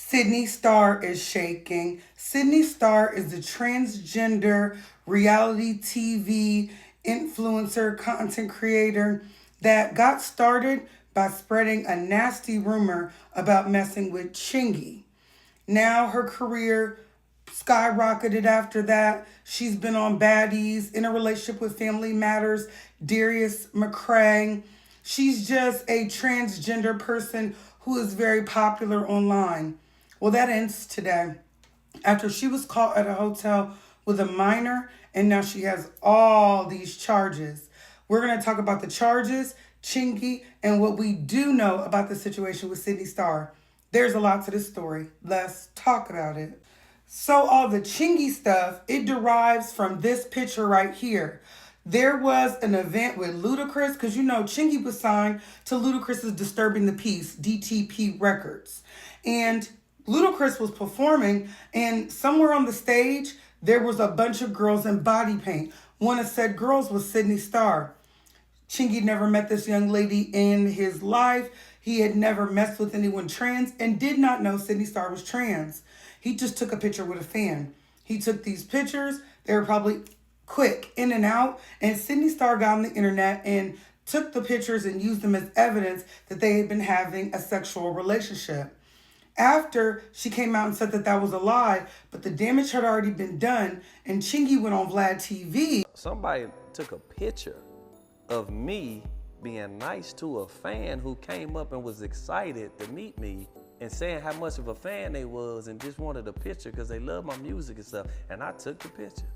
Sidney Starr is shaking. Sidney Starr is a transgender reality TV influencer, content creator that got started by spreading a nasty rumor about messing with Chingy. Now her career skyrocketed after that. She's been on Baddies, in a relationship with Family Matters, Darius McCray. She's just a transgender person who is very popular online. Well, that ends today after she was caught at a hotel with a minor, and now she has all these charges. We're going to talk about the charges, Chingy, and what we do know about the situation with Sidney Starr. There's a lot to this story. Let's talk about it. So all the Chingy stuff, it derives from this picture right here. There was an event with Ludacris, because you know Chingy was signed to Ludacris's Disturbing the Peace, DTP Records. And Ludacris was performing, and somewhere on the stage, there was a bunch of girls in body paint. One of said girls was Sidney Starr. Chingy never met this young lady in his life. He had never messed with anyone trans and did not know Sidney Starr was trans. He just took a picture with a fan. He took these pictures. They were probably quick, in and out. And Sidney Starr got on the internet and took the pictures and used them as evidence that they had been having a sexual relationship. After she came out and said that that was a lie, but the damage had already been done, and Chingy went on Vlad TV. Somebody took a picture of me being nice to a fan who came up and was excited to meet me and saying how much of a fan they was and just wanted a picture because they love my music and stuff. And I took the picture.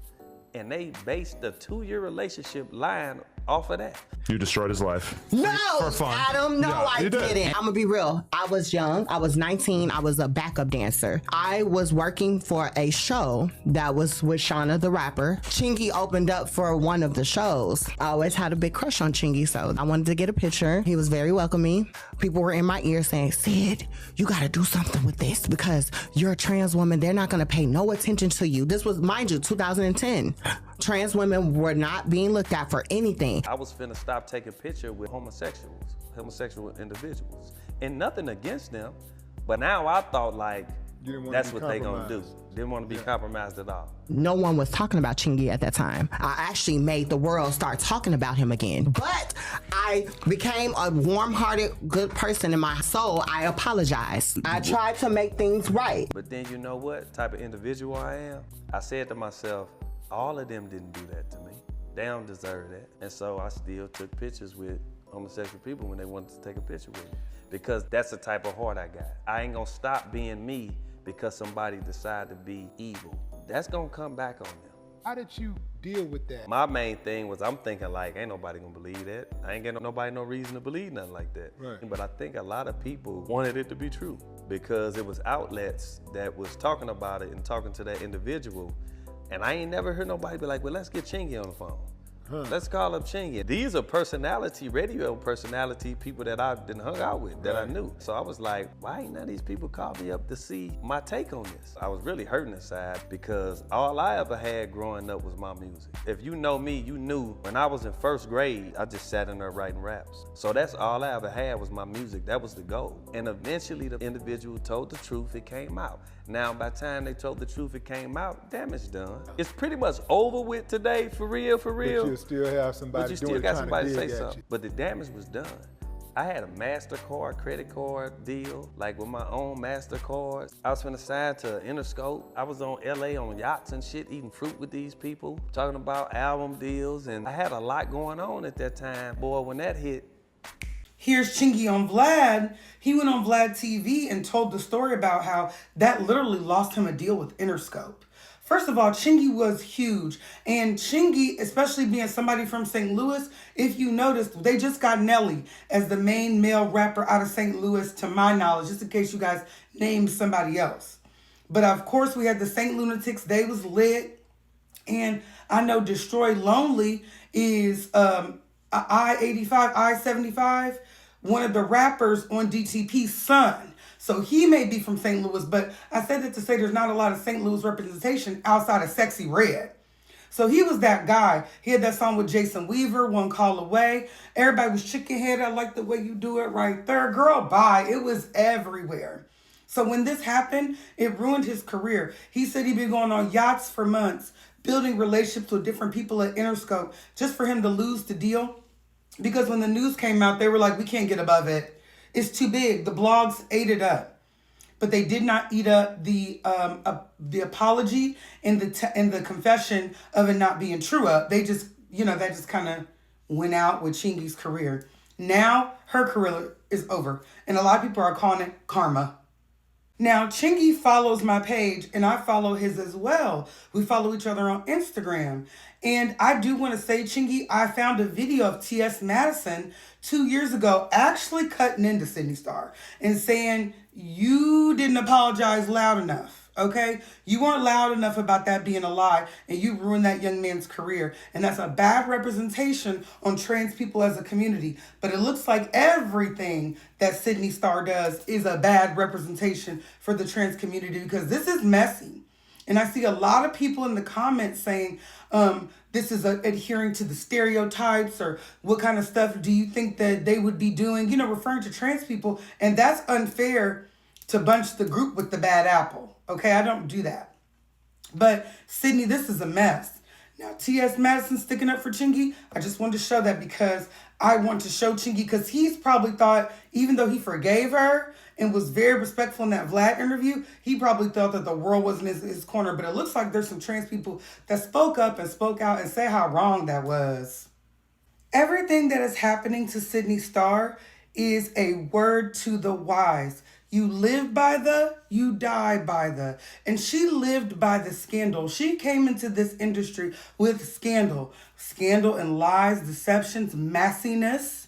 And they based a 2-year relationship line off of that. You destroyed his life. No, For fun. Adam, no, Yeah, I you did. didn't. I'm gonna be real. I was young. I was 19. I was a backup dancer. I was working for a show that was with Shauna the rapper. Chingy opened up for one of the shows. I always had a big crush on Chingy, so I wanted to get a picture. He was very welcoming. People were in my ear saying, Sid, you gotta do something with this because you're a trans woman. They're not gonna pay no attention to you. This was, mind you, 2010. Trans women were not being looked at for anything. I was finna stop taking pictures with homosexual individuals. And nothing against them, but now I thought like, that's what they gonna do. Didn't want to be compromised at all. No one was talking about Chingy at that time. I actually made the world start talking about him again. But I became a warm-hearted, good person in my soul. I apologized. I tried to make things right. But then you know what type of individual I am? I said to myself, all of them didn't do that to me. They don't deserve that. And so I still took pictures with homosexual people when they wanted to take a picture with me. Because that's the type of heart I got. I ain't gonna stop being me because somebody decided to be evil. That's gonna come back on them. How did you deal with that? My main thing was I'm thinking like, ain't nobody gonna believe that. I ain't getting nobody no reason to believe nothing like that. Right. But I think a lot of people wanted it to be true because it was outlets that was talking about it and talking to that individual. And I ain't never heard nobody be like, well, let's get Chingy on the phone. Let's call up Chingy. These are radio personality people that I done hung out with, that I knew. So I was like, why ain't none of these people call me up to see my take on this? I was really hurting inside because all I ever had growing up was my music. If you know me, you knew when I was in first grade, I just sat in there writing raps. So that's all I ever had was my music. That was the goal. And eventually the individual told the truth, it came out. Now, by the time they told the truth, it came out, damage done. It's pretty much over with today, for real, for real. But you still have somebody But you still doing got trying somebody to to dig say at something. you. But the damage was done. I had a MasterCard, credit card deal, like with my own MasterCards. I was finna sign to Interscope. I was on LA on yachts and shit, eating fruit with these people, talking about album deals, and I had a lot going on at that time. Boy, when that hit, Here's Chingy on Vlad. He went on Vlad TV and told the story about how that literally lost him a deal with Interscope. First of all, Chingy was huge. And Chingy, especially being somebody from St. Louis, if you noticed, they just got Nelly as the main male rapper out of St. Louis, to my knowledge, just in case you guys named somebody else. But of course, we had the St. Lunatics. They was lit. And I know Destroy Lonely is I-85, I-75, one of the rappers on DTP's son. So he may be from St. Louis, but I said that to say there's not a lot of St. Louis representation outside of Sexy Red. So he was that guy. He had that song with Jason Weaver, One Call Away. Everybody was chicken head. I like the way you do it right there. Girl, bye. It was everywhere. So when this happened, it ruined his career. He said he'd been going on yachts for months, building relationships with different people at Interscope, just for him to lose the deal. Because when the news came out, they were like, we can't get above it. It's too big. The blogs ate it up. But they did not eat up the apology and the confession of it not being true up. They just, that just kind of went out with Chingy's career. Now her career is over. And a lot of people are calling it karma. Now, Chingy follows my page and I follow his as well. We follow each other on Instagram. And I do want to say, Chingy, I found a video of T.S. Madison 2 years ago actually cutting into Sidney Starr and saying, you didn't apologize loud enough. Okay, you weren't loud enough about that being a lie, and you ruined that young man's career. And that's a bad representation on trans people as a community. But it looks like everything that Sidney Starr does is a bad representation for the trans community, because this is messy. And I see a lot of people in the comments saying, this is adhering to the stereotypes, or what kind of stuff do you think that they would be doing, referring to trans people. And that's unfair to bunch the group with the bad apple. Okay, I don't do that. But Sidney, this is a mess. Now, T.S. Madison sticking up for Chingy, I just wanted to show that because I want to show Chingy, because he's probably thought, even though he forgave her and was very respectful in that Vlad interview, he probably thought that the world wasn't his corner. But it looks like there's some trans people that spoke up and spoke out and say how wrong that was. Everything that is happening to Sidney Starr is a word to the wise. You live by the, you die by the. And she lived by the scandal. She came into this industry with scandal. Scandal and lies, deceptions, messiness.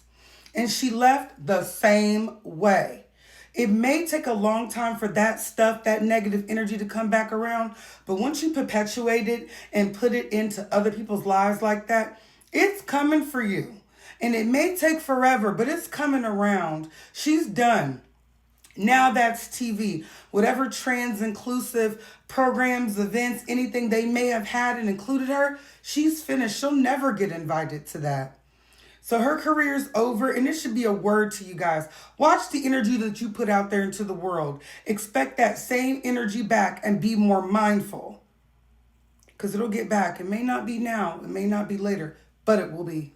And she left the same way. It may take a long time for that stuff, that negative energy to come back around. But once you perpetuate it and put it into other people's lives like that, it's coming for you. And it may take forever, but it's coming around. She's done. Now that's TV. Whatever trans inclusive programs, events, anything they may have had and included her, she's finished. She'll never get invited to that. So her career's over, and it should be a word to you guys. Watch the energy that you put out there into the world. Expect that same energy back and be more mindful. Because it'll get back. It may not be now. It may not be later, but it will be.